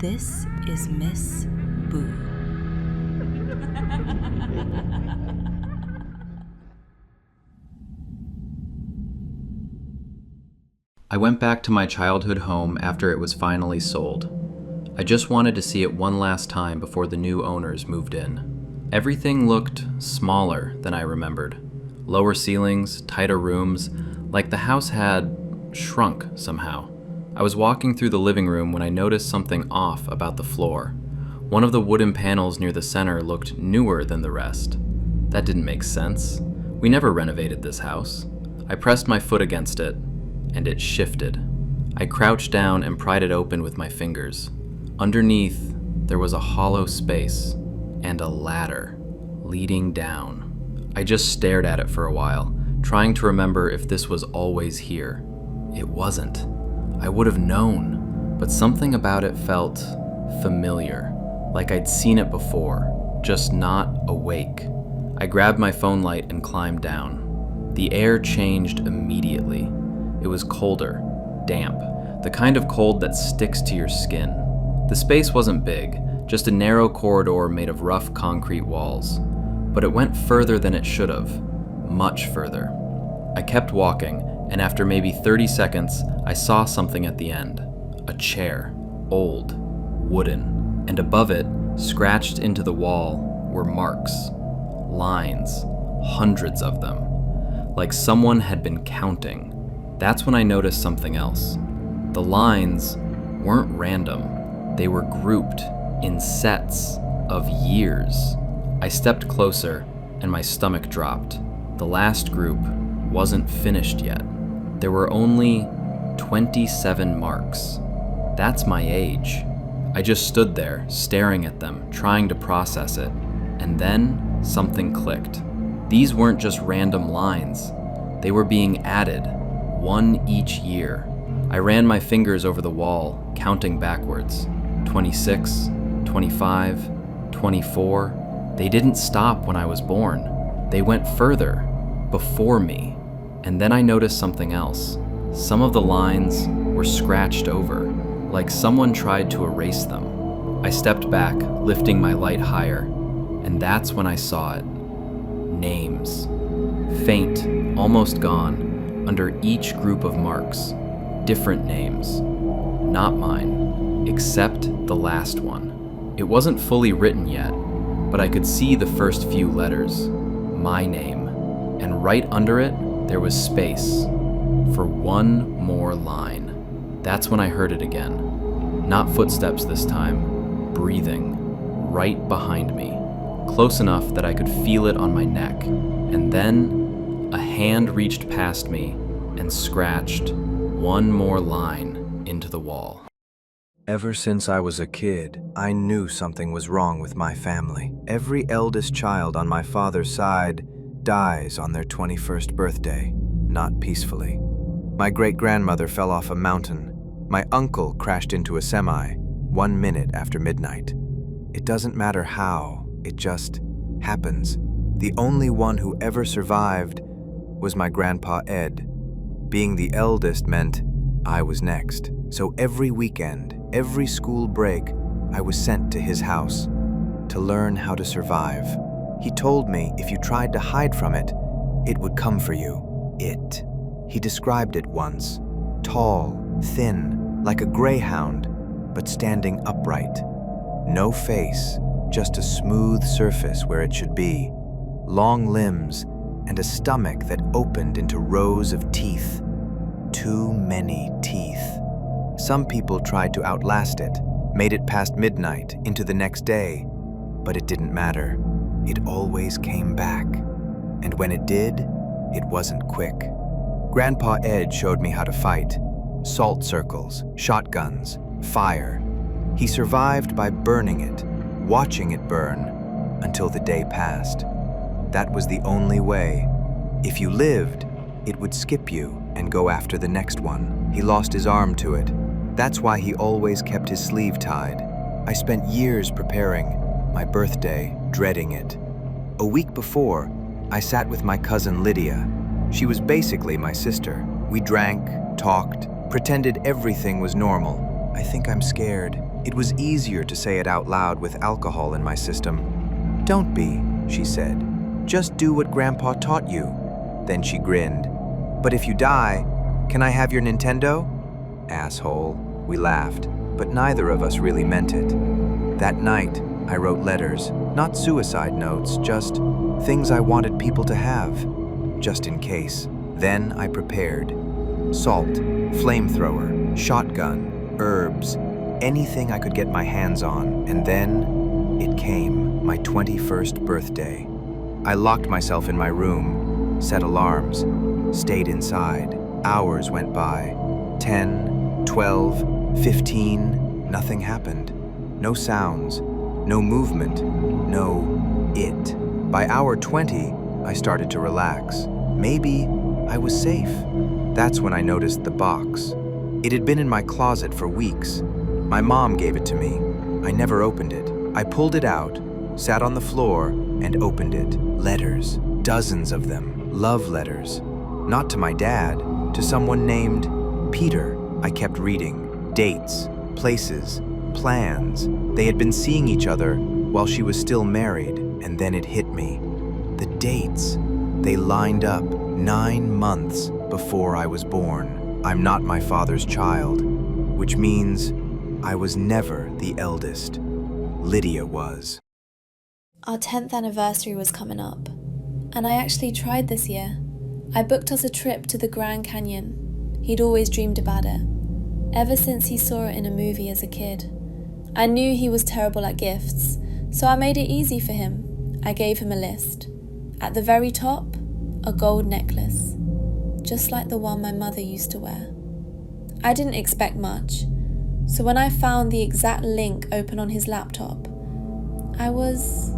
This is Miss Boo. I went back to my childhood home after it was finally sold. I just wanted to see it one last time before the new owners moved in. Everything looked smaller than I remembered. Lower ceilings, tighter rooms, like the house had shrunk somehow. I was walking through the living room when I noticed something off about the floor. One of the wooden panels near the center looked newer than the rest. That didn't make sense. We never renovated this house. I pressed my foot against it, and it shifted. I crouched down and pried it open with my fingers. Underneath, there was a hollow space and a ladder leading down. I just stared at it for a while, trying to remember if this was always here. It wasn't. I would have known, but something about it felt familiar, like I'd seen it before, just not awake. I grabbed my phone light and climbed down. The air changed immediately. It was colder, damp, the kind of cold that sticks to your skin. The space wasn't big, just a narrow corridor made of rough concrete walls. But it went further than it should have, much further. I kept walking, and after maybe 30 seconds, I saw something at the end. A chair, old, wooden, and above it, scratched into the wall, were marks, lines, hundreds of them, like someone had been counting. That's when I noticed something else. The lines weren't random. They were grouped in sets of years. I stepped closer and my stomach dropped. The last group wasn't finished yet. There were only 27 marks. That's my age. I just stood there, staring at them, trying to process it. And then something clicked. These weren't just random lines. They were being added, one each year. I ran my fingers over the wall, counting backwards. 26, 25, 24. They didn't stop when I was born. They went further, before me. And then I noticed something else. Some of the lines were scratched over, like someone tried to erase them. I stepped back, lifting my light higher, and that's when I saw it. Names. Faint, almost gone, under each group of marks. Different names. Not mine, except the last one. It wasn't fully written yet, but I could see the first few letters. My name. And right under it, there was space for one more line. That's when I heard it again. Not footsteps this time, breathing, right behind me, close enough that I could feel it on my neck. And then a hand reached past me and scratched one more line into the wall. Ever since I was a kid, I knew something was wrong with my family. Every eldest child on my father's side dies on their 21st birthday, not peacefully. My great-grandmother fell off a mountain. My uncle crashed into a semi 1 minute after midnight. It doesn't matter how, it just happens. The only one who ever survived was my grandpa Ed. Being the eldest meant I was next. So every weekend, every school break, I was sent to his house to learn how to survive. He told me if you tried to hide from it, it would come for you. It. He described it once. Tall, thin, like a greyhound, but standing upright. No face, just a smooth surface where it should be. Long limbs and a stomach that opened into rows of teeth. Too many teeth. Some people tried to outlast it, made it past midnight into the next day, but it didn't matter. It always came back. And when it did, it wasn't quick. Grandpa Ed showed me how to fight. Salt circles, shotguns, fire. He survived by burning it, watching it burn, until the day passed. That was the only way. If you lived, it would skip you and go after the next one. He lost his arm to it. That's why he always kept his sleeve tied. I spent years preparing, my birthday, dreading it. A week before, I sat with my cousin Lydia. She was basically my sister. We drank, talked, pretended everything was normal. I think I'm scared." It was easier to say it out loud with alcohol in my system. "Don't be," she said. "Just do what Grandpa taught you." Then she grinned. "But if you die, can I have your Nintendo?" Asshole. We laughed, but neither of us really meant it. That night, I wrote letters, not suicide notes, just things I wanted people to have, just in case. Then I prepared. Salt, flamethrower, shotgun, herbs, anything I could get my hands on, and then it came, my 21st birthday. I locked myself in my room, set alarms, stayed inside. Hours went by. 10, 12, 15, nothing happened. No sounds, no movement, no it. By hour 20, I started to relax. Maybe I was safe. That's when I noticed the box. It had been in my closet for weeks. My mom gave it to me. I never opened it. I pulled it out, sat on the floor, and opened it. Letters, dozens of them, love letters. Not to my dad, to someone named Peter. I kept reading. Dates, places, plans. They had been seeing each other while she was still married, and then it hit me. The dates. They lined up 9 months before I was born. I'm not my father's child, which means I was never the eldest. Lydia was. Our 10th anniversary was coming up, and I actually tried this year. I booked us a trip to the Grand Canyon. He'd always dreamed about it, ever since he saw it in a movie as a kid. I knew he was terrible at gifts, so I made it easy for him. I gave him a list. At the very top, a gold necklace, just like the one my mother used to wear. I didn't expect much, so when I found the exact link open on his laptop, I was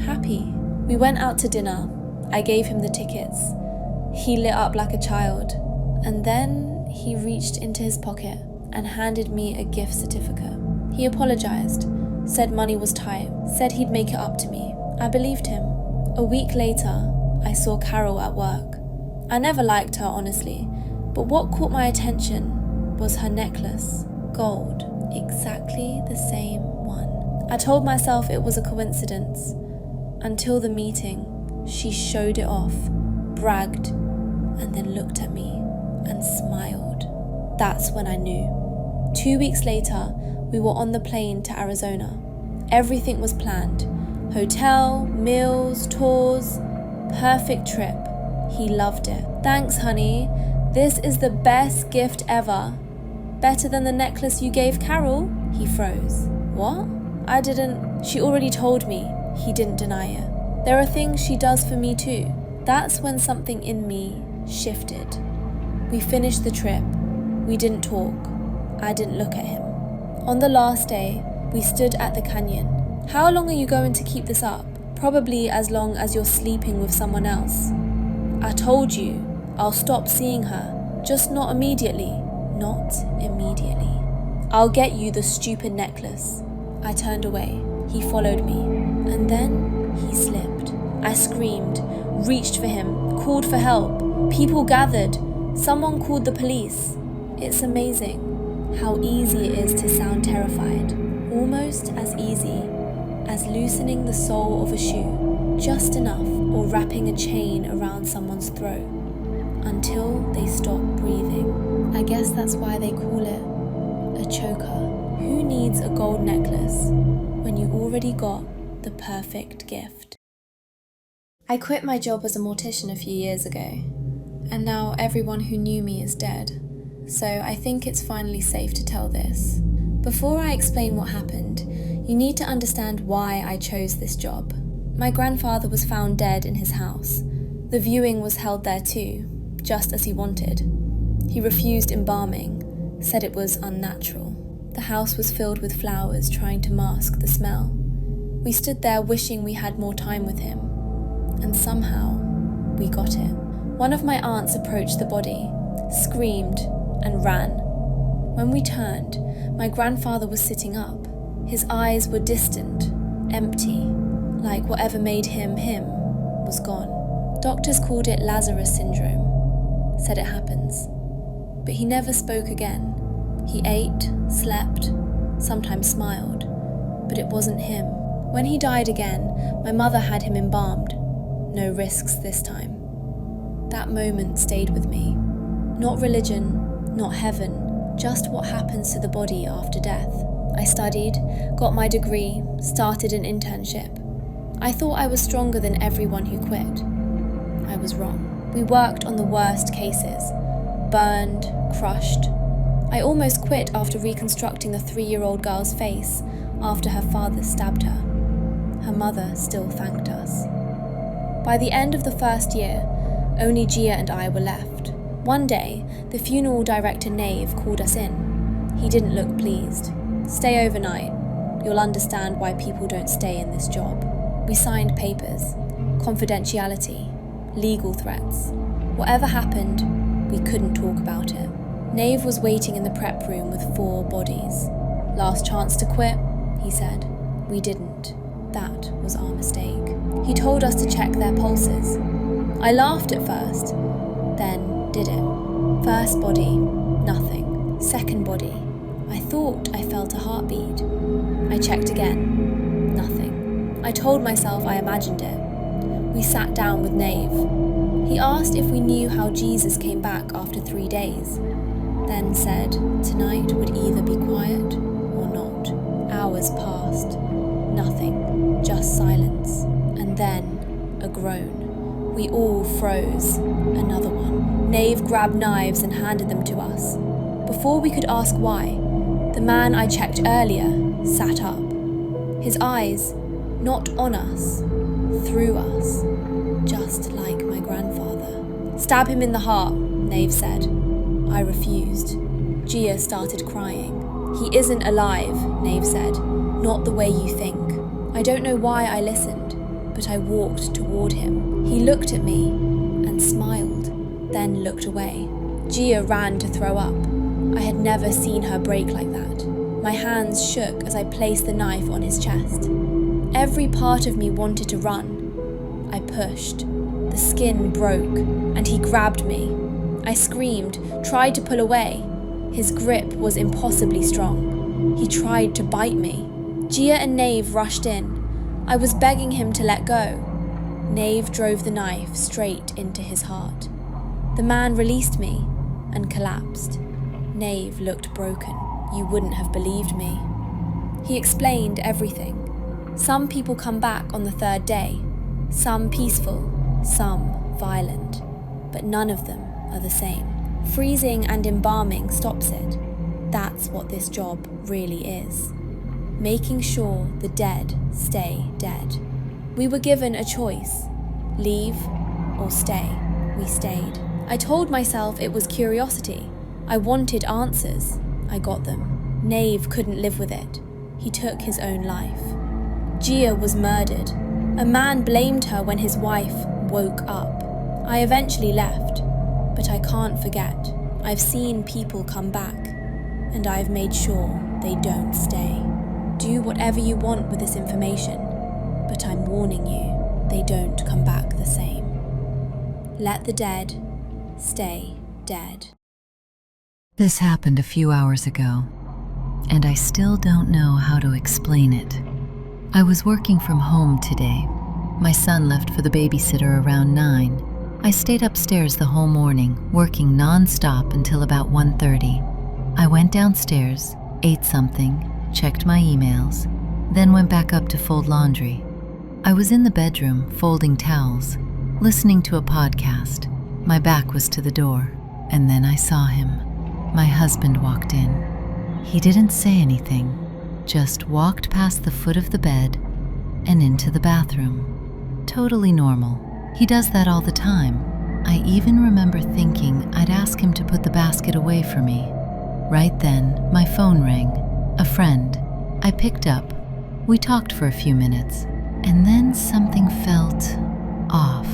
happy. We went out to dinner. I gave him the tickets. He lit up like a child, and then he reached into his pocket and handed me a gift certificate. He apologized, said money was tight, said he'd make it up to me. I believed him. A week later, I saw Carol at work. I never liked her, honestly, but what caught my attention was her necklace, gold, exactly the same one. I told myself it was a coincidence, until the meeting. She showed it off, bragged, and then looked at me and smiled. That's when I knew. 2 weeks later, we were on the plane to Arizona. Everything was planned. Hotel, meals, tours, perfect trip. He loved it. "Thanks, honey. This is the best gift ever. Better than the necklace you gave Carol?" He froze. "What?" I didn't. She already told me. He didn't deny it. "There are things she does for me too." That's when something in me shifted. We finished the trip. We didn't talk. I didn't look at him. On the last day, we stood at the canyon. "How long are you going to keep this up?" "Probably as long as you're sleeping with someone else." "I told you, I'll stop seeing her, just not immediately." "Not immediately." "I'll get you the stupid necklace." I turned away. He followed me, and then he slipped. I screamed, reached for him, called for help. People gathered. Someone called the police. It's amazing how easy it is to sound terrified, almost as easy as loosening the sole of a shoe, just enough, or wrapping a chain around someone's throat until they stop breathing. I guess that's why they call it a choker. Who needs a gold necklace when you already got the perfect gift? I quit my job as a mortician a few years ago, and now everyone who knew me is dead, so I think it's finally safe to tell this. Before I explain what happened, you need to understand why I chose this job. My grandfather was found dead in his house. The viewing was held there too, just as he wanted. He refused embalming, said it was unnatural. The house was filled with flowers trying to mask the smell. We stood there wishing we had more time with him, and somehow we got it. One of my aunts approached the body, screamed, and ran. When we turned, my grandfather was sitting up. His eyes were distant, empty, like whatever made him him was gone. Doctors called it Lazarus syndrome, said it happens. But he never spoke again. He ate, slept, sometimes smiled, but it wasn't him. When he died again, my mother had him embalmed. No risks this time. That moment stayed with me. Not religion, not heaven, just what happens to the body after death. I studied, got my degree, started an internship. I thought I was stronger than everyone who quit. I was wrong. We worked on the worst cases. Burned, crushed. I almost quit after reconstructing the 3-year-old girl's face after her father stabbed her. Her mother still thanked us. By the end of the first year, only Gia and I were left. One day, the funeral director Nave called us in. He didn't look pleased. "Stay overnight. You'll understand why people don't stay in this job." We signed papers, confidentiality, legal threats. Whatever happened, we couldn't talk about it. Nave was waiting in the prep room with 4 bodies. "Last chance to quit," he said. We didn't. That was our mistake. He told us to check their pulses. I laughed at first, then did it. First body, nothing. Second body, I thought I felt a heartbeat. I checked again, nothing. I told myself I imagined it. We sat down with Nave. He asked if we knew how Jesus came back after 3 days, then said tonight would either be quiet or not. Hours passed. Nothing, just silence. And then a groan. We all froze. Another one. Nave grabbed knives and handed them to us. Before we could ask why, the man I checked earlier sat up. His eyes, not on us, through us, just like my grandfather. "Stab him in the heart," Nave said. I refused. Gia started crying. "He isn't alive," Nave said. "Not the way you think." I don't know why I listened, but I walked toward him. He looked at me and smiled, then looked away. Gia ran to throw up. I had never seen her break like that. My hands shook as I placed the knife on his chest. Every part of me wanted to run. I pushed. The skin broke, and he grabbed me. I screamed, tried to pull away. His grip was impossibly strong. He tried to bite me. Gia and Nave rushed in. I was begging him to let go. Nave drove the knife straight into his heart. The man released me and collapsed. Nave looked broken. You wouldn't have believed me. He explained everything. Some people come back on the 3rd day. Some peaceful, some violent. But none of them are the same. Freezing and embalming stops it. That's what this job really is. Making sure the dead stay dead. We were given a choice. Leave or stay. We stayed. I told myself it was curiosity. I wanted answers. I got them. Nave couldn't live with it. He took his own life. Gia was murdered. A man blamed her when his wife woke up. I eventually left, but I can't forget. I've seen people come back, and I've made sure they don't stay. Do whatever you want with this information, but I'm warning you, they don't come back the same. Let the dead stay dead. This happened a few hours ago, and I still don't know how to explain it. I was working from home today. My son left for the babysitter around 9. I stayed upstairs the whole morning, working non-stop until about 1:30. I went downstairs, ate something, checked my emails, then went back up to fold laundry. I was in the bedroom folding towels, listening to a podcast. My back was to the door, and then I saw him. My husband walked in. He didn't say anything, just walked past the foot of the bed and into the bathroom. Totally normal. He does that all the time. I even remember thinking I'd ask him to put the basket away for me. Right then, my phone rang. A friend. I picked up. We talked for a few minutes, and then something felt off.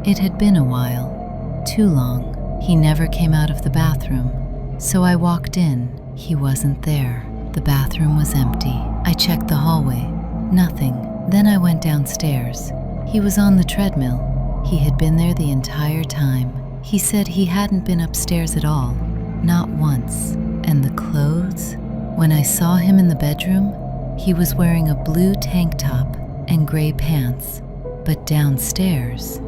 It had been a while. Too long. He never came out of the bathroom. So I walked in. He wasn't there. The bathroom was empty. I checked the hallway. Nothing. Then I went downstairs. He was on the treadmill. He had been there the entire time. He said he hadn't been upstairs at all. Not once. And the clothes? When I saw him in the bedroom, he was wearing a blue tank top and gray pants. But downstairs,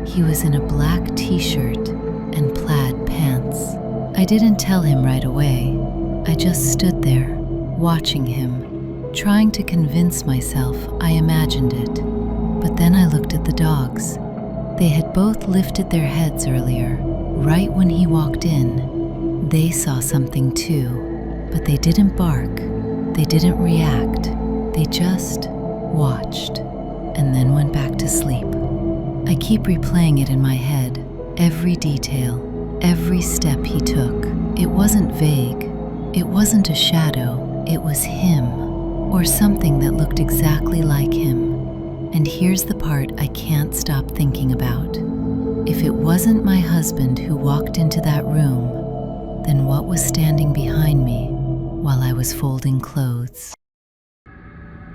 he was in a black t-shirt and plaid pants. I didn't tell him right away. I just stood there, watching him, trying to convince myself I imagined it. But then I looked at the dogs. They had both lifted their heads earlier, right when he walked in. They saw something too, but they didn't bark. They didn't react. They just watched and then went back to sleep. I keep replaying it in my head, every detail, every step he took. It wasn't vague. It wasn't a shadow. It was him, or something that looked exactly like him. And here's the part I can't stop thinking about. If it wasn't my husband who walked into that room, then what was standing behind me while I was folding clothes?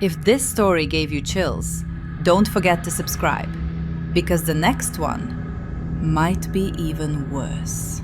If this story gave you chills, don't forget to subscribe, because the next one might be even worse.